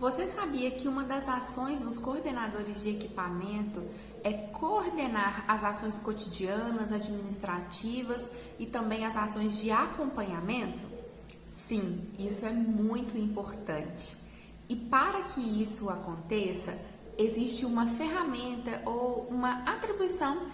Você sabia que uma das ações dos coordenadores de equipamento é coordenar as ações cotidianas, administrativas e também as ações de acompanhamento? Sim, isso é muito importante. E para que isso aconteça, existe uma ferramenta ou uma atribuição,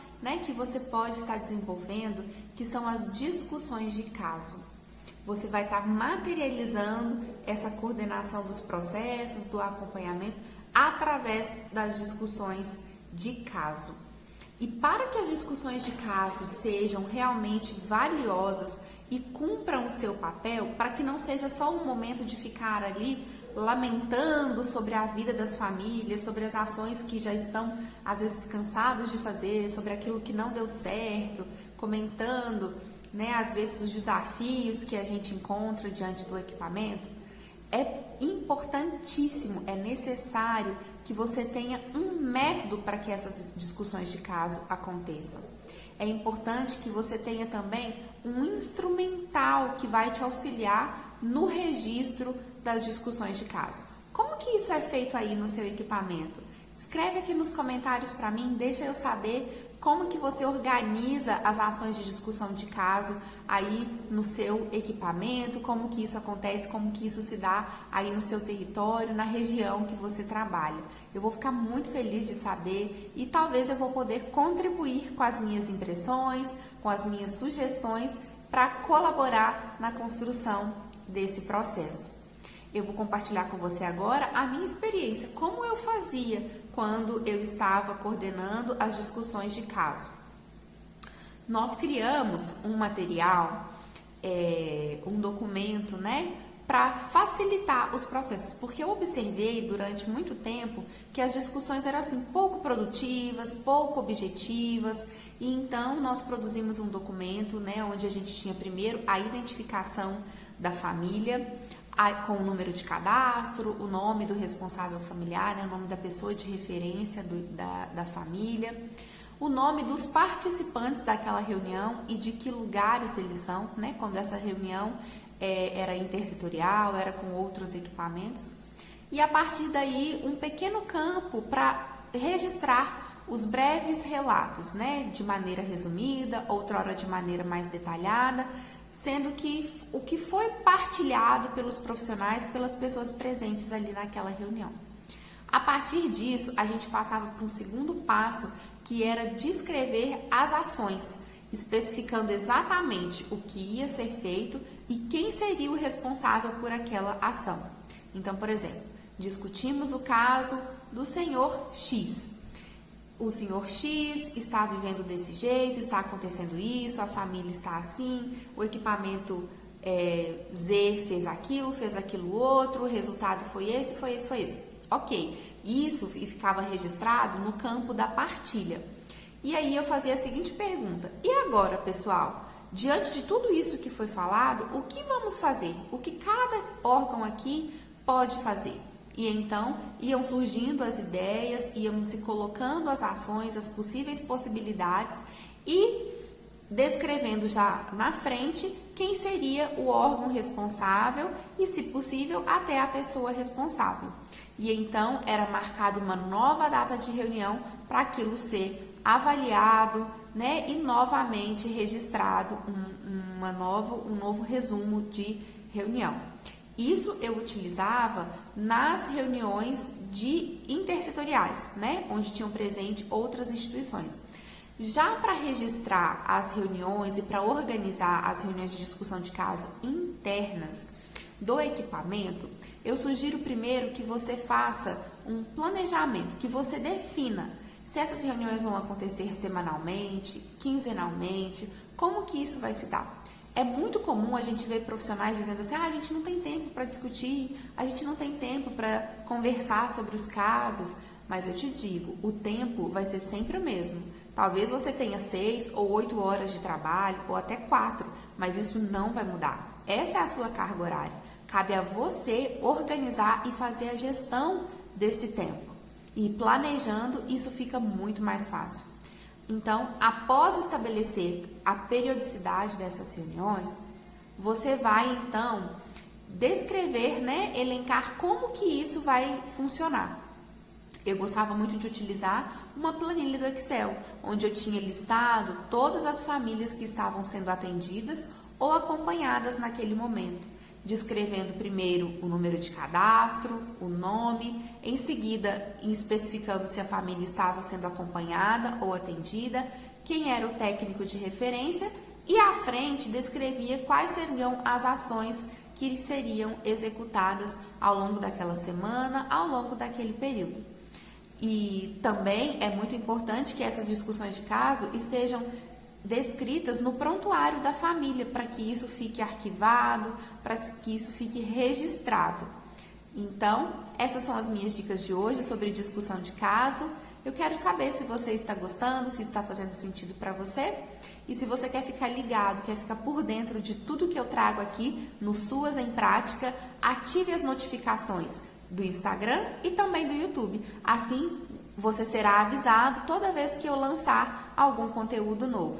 que você pode estar desenvolvendo, que são as discussões de caso. Você vai estar materializando essa coordenação dos processos, do acompanhamento, através das discussões de caso. E para que as discussões de caso sejam realmente valiosas e cumpram o seu papel, para que não seja só um momento de ficar ali lamentando sobre a vida das famílias, sobre as ações que já estão às vezes cansados de fazer, sobre aquilo que não deu certo, comentando, às vezes os desafios que a gente encontra diante do equipamento. É importantíssimo, é necessário que você tenha um método para que essas discussões de caso aconteçam. É importante que você tenha também um instrumental que vai te auxiliar no registro das discussões de caso. Como que isso é feito aí no seu equipamento? Escreve aqui nos comentários para mim, deixa eu saber como que você organiza as ações de discussão de caso aí no seu equipamento, como que isso acontece, como que isso se dá aí no seu território, na região que você trabalha. Eu vou ficar muito feliz de saber e talvez eu vou poder contribuir com as minhas impressões, com as minhas sugestões para colaborar na construção desse processo. Eu vou compartilhar com você agora a minha experiência, como eu fazia quando eu estava coordenando as discussões de caso. Nós criamos um material, um documento, para facilitar os processos, porque eu observei durante muito tempo que as discussões eram assim, pouco produtivas, pouco objetivas, e então nós produzimos um documento, onde a gente tinha primeiro a identificação da família, com o número de cadastro, o nome do responsável familiar, o nome da pessoa de referência da família, o nome dos participantes daquela reunião e de que lugares eles são, quando essa reunião era intersetorial, era com outros equipamentos. E a partir daí, um pequeno campo para registrar os breves relatos, de maneira resumida, outrora de maneira mais detalhada, sendo que o que foi partilhado pelos profissionais, pelas pessoas presentes ali naquela reunião. A partir disso, a gente passava para um segundo passo, que era descrever as ações, especificando exatamente o que ia ser feito e quem seria o responsável por aquela ação. Então, por exemplo, discutimos o caso do senhor X. O senhor X está vivendo desse jeito, está acontecendo isso, a família está assim, o equipamento Z fez aquilo outro, o resultado foi esse. Ok, isso ficava registrado no campo da partilha. E aí eu fazia a seguinte pergunta: e agora, pessoal? Diante de tudo isso que foi falado, o que vamos fazer? O que cada órgão aqui pode fazer? E então iam surgindo as ideias, iam se colocando as ações, as possíveis possibilidades e descrevendo já na frente quem seria o órgão responsável e, se possível, até a pessoa responsável. E então era marcada uma nova data de reunião para aquilo ser avaliado, e novamente registrado um novo resumo de reunião. Isso eu utilizava nas reuniões intersetoriais, onde tinham presente outras instituições. Já para registrar as reuniões e para organizar as reuniões de discussão de caso internas do equipamento, eu sugiro primeiro que você faça um planejamento, que você defina se essas reuniões vão acontecer semanalmente, quinzenalmente, como que isso vai se dar. É muito comum a gente ver profissionais dizendo assim: a gente não tem tempo para discutir, a gente não tem tempo para conversar sobre os casos. Mas eu te digo, o tempo vai ser sempre o mesmo. Talvez você tenha 6 ou 8 horas de trabalho, ou até 4, mas isso não vai mudar. Essa é a sua carga horária. Cabe a você organizar e fazer a gestão desse tempo. E planejando, isso fica muito mais fácil. Então, após estabelecer a periodicidade dessas reuniões, você vai, então, descrever, né, elencar como que isso vai funcionar. Eu gostava muito de utilizar uma planilha do Excel, onde eu tinha listado todas as famílias que estavam sendo atendidas ou acompanhadas naquele momento, descrevendo primeiro o número de cadastro, o nome, em seguida especificando se a família estava sendo acompanhada ou atendida, quem era o técnico de referência e à frente descrevia quais seriam as ações que seriam executadas ao longo daquela semana, ao longo daquele período. E também é muito importante que essas discussões de caso estejam descritas no prontuário da família, para que isso fique arquivado, para que isso fique registrado. Então, essas são as minhas dicas de hoje sobre discussão de caso. Eu quero saber se você está gostando, se está fazendo sentido para você. E se você quer ficar ligado, quer ficar por dentro de tudo que eu trago aqui no Suas em Prática, ative as notificações do Instagram e também do YouTube. Assim, você será avisado toda vez que eu lançar algum conteúdo novo.